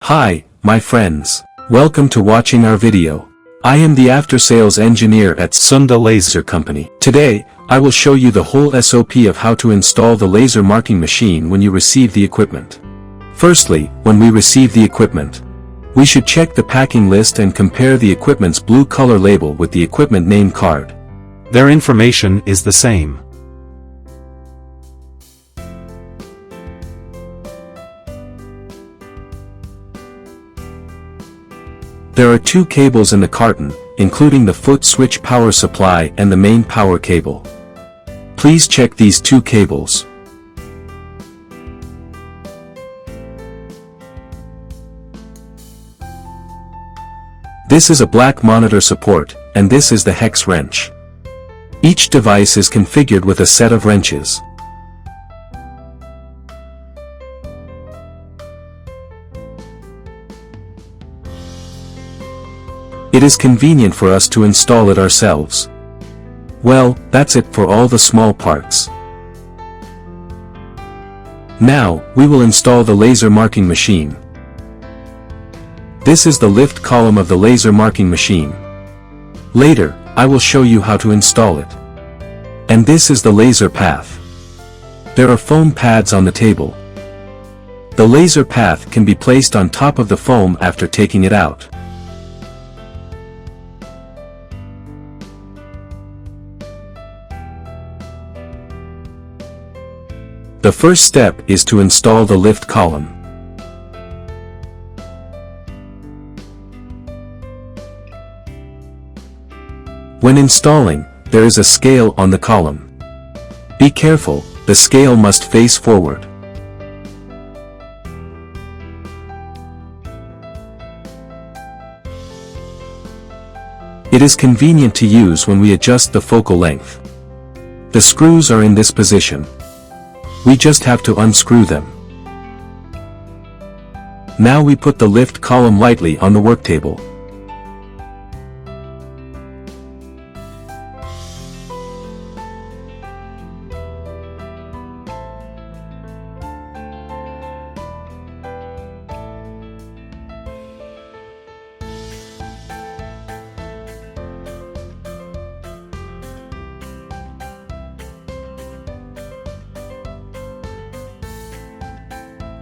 Hi, my friends. Welcome to watching our video. I am the after-sales engineer at Sundor Laser company. Today, I will show you the whole SOP of how to install the laser marking machine when you receive the equipment. Firstly, when we receive the equipment, we should check the packing list and compare the equipment's blue color label with the equipment name card. Their information is the same. There are two cables in the carton, including the foot switch power supply and the main power cable. Please check these two cables. This is a black monitor support, and this is the hex wrench. Each device is configured with a set of wrenches. It is convenient for us to install it ourselves. Well, that's it for all the small parts. Now, we will install the laser marking machine. This is the lift column of the laser marking machine. Later, I will show you how to install it. And this is the laser path. There are foam pads on the table. The laser path can be placed on top of the foam after taking it out. The first step is to install the lift column. When installing, there is a scale on the column. Be careful, the scale must face forward. It is convenient to use when we adjust the focal length. The screws are in this position. We just have to unscrew them. Now we put the lift column lightly on the work table.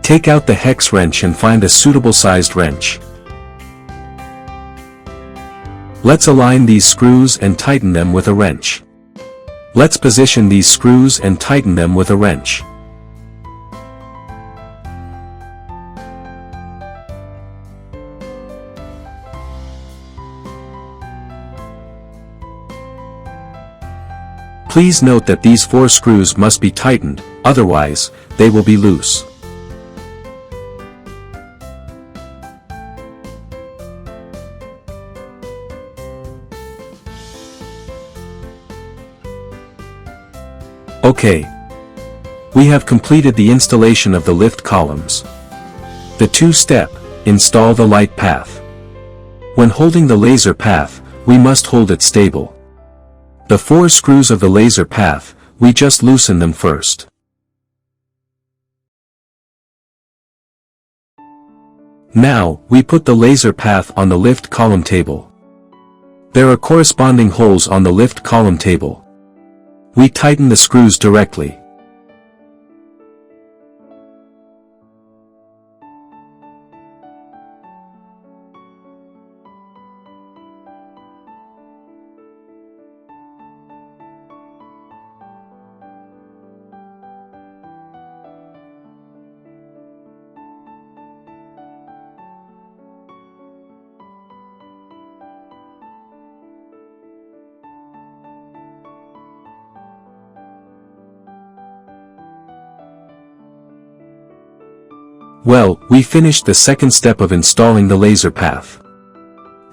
Take out the hex wrench and find a suitable sized wrench. Let's align these screws and tighten them with a wrench. Let's position these screws and tighten them with a wrench. Please note that these 4 screws must be tightened, otherwise, they will be loose. Okay. We have completed the installation of the lift columns. The 2-step, install the light path. When holding the laser path, we must hold it stable. The 4 screws of the laser path, we just loosen them first. Now, we put the laser path on the lift column table. There are corresponding holes on the lift column table. We tighten the screws directly. Well, we finished the second step of installing the laser path.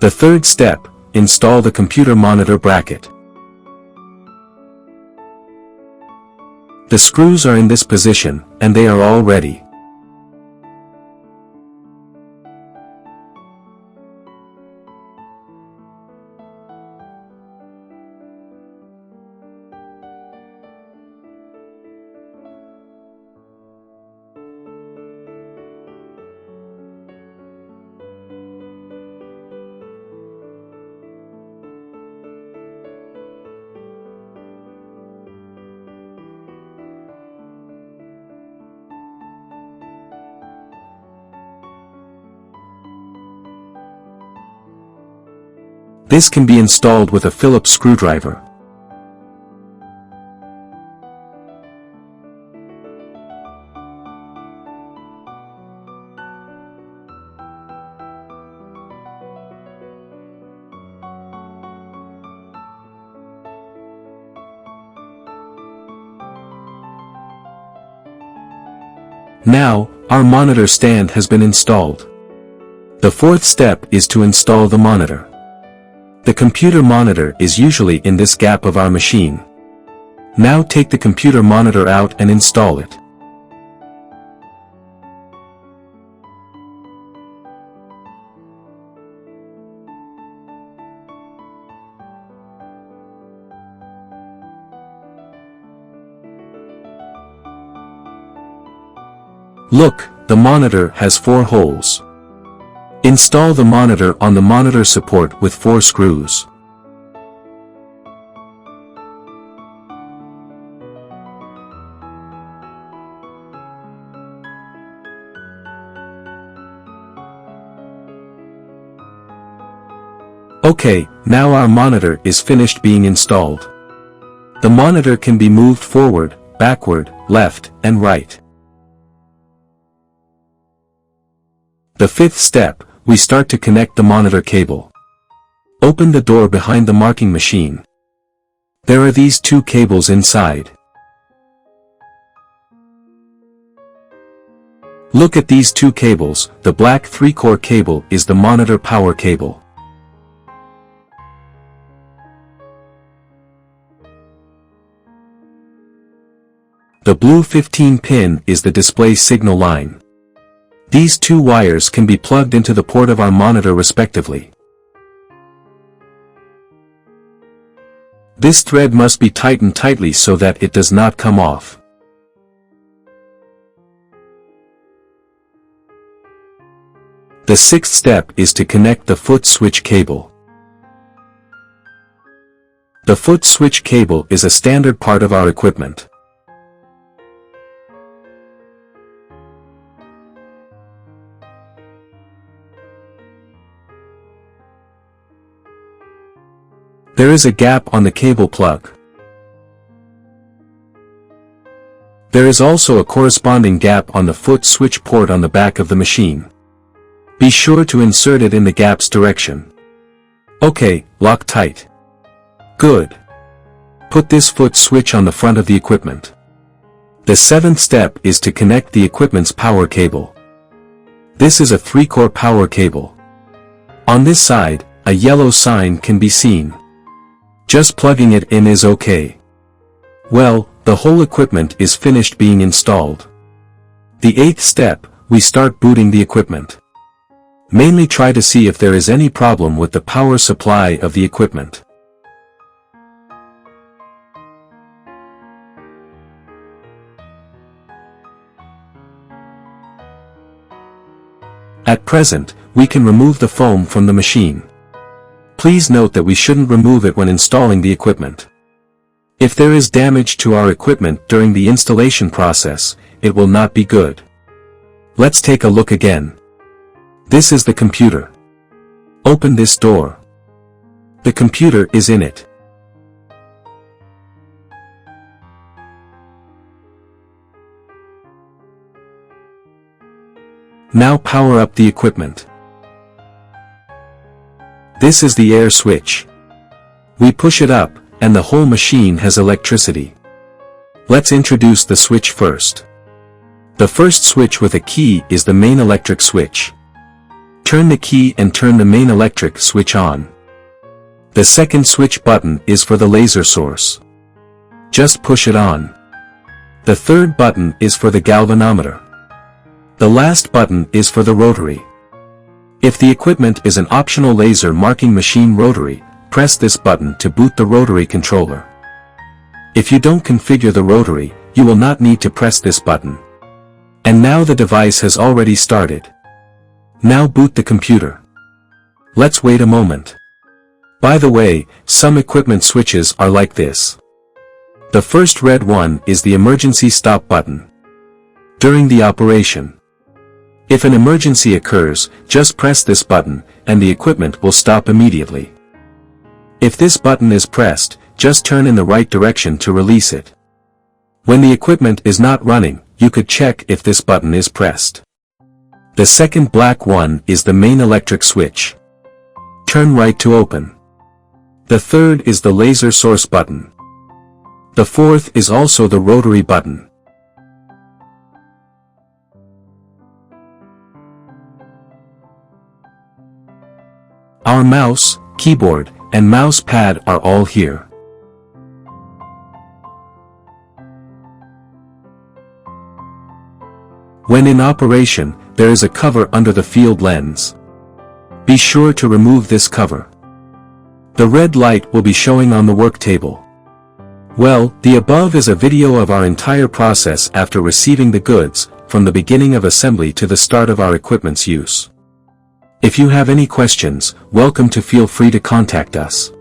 The third step, install the computer monitor bracket. The screws are in this position, and they are all ready. This can be installed with a Phillips screwdriver. Now, our monitor stand has been installed. The fourth step is to install the monitor. The computer monitor is usually in this gap of our machine. Now take the computer monitor out and install it. Look, the monitor has 4 holes. Install the monitor on the monitor support with 4 screws. Okay, now our monitor is finished being installed. The monitor can be moved forward, backward, left, and right. The fifth step, we start to connect the monitor cable. Open the door behind the marking machine. There are these 2 cables inside. Look at these 2 cables, the black 3-core cable is the monitor power cable. The blue 15-pin is the display signal line. These 2 wires can be plugged into the port of our monitor respectively. This thread must be tightened tightly so that it does not come off. The sixth step is to connect the foot switch cable. The foot switch cable is a standard part of our equipment. There is a gap on the cable plug. There is also a corresponding gap on the foot switch port on the back of the machine. Be sure to insert it in the gap's direction. Okay, lock tight. Good. Put this foot switch on the front of the equipment. The seventh step is to connect the equipment's power cable. This is a 3-core power cable. On this side, a yellow sign can be seen. Just plugging it in is okay. Well, the whole equipment is finished being installed. The eighth step, we start booting the equipment. Mainly try to see if there is any problem with the power supply of the equipment. At present, we can remove the foam from the machine. Please note that we shouldn't remove it when installing the equipment. If there is damage to our equipment during the installation process, it will not be good. Let's take a look again. This is the computer. Open this door. The computer is in it. Now power up the equipment. This is the air switch. We push it up, and the whole machine has electricity. Let's introduce the switch first. The first switch with a key is the main electric switch. Turn the key and turn the main electric switch on. The second switch button is for the laser source. Just push it on. The third button is for the galvanometer. The last button is for the rotary. If the equipment is an optional laser marking machine rotary, press this button to boot the rotary controller. If you don't configure the rotary, you will not need to press this button. And now the device has already started. Now boot the computer. Let's wait a moment. By the way, some equipment switches are like this. The first red one is the emergency stop button. During the operation, if an emergency occurs, just press this button, and the equipment will stop immediately. If this button is pressed, just turn in the right direction to release it. When the equipment is not running, you could check if this button is pressed. The second black one is the main electric switch. Turn right to open. The third is the laser source button. The fourth is also the rotary button. Our mouse, keyboard, and mouse pad are all here. When in operation, there is a cover under the field lens. Be sure to remove this cover. The red light will be showing on the work table. Well, the above is a video of our entire process after receiving the goods, from the beginning of assembly to the start of our equipment's use. If you have any questions, welcome to feel free to contact us.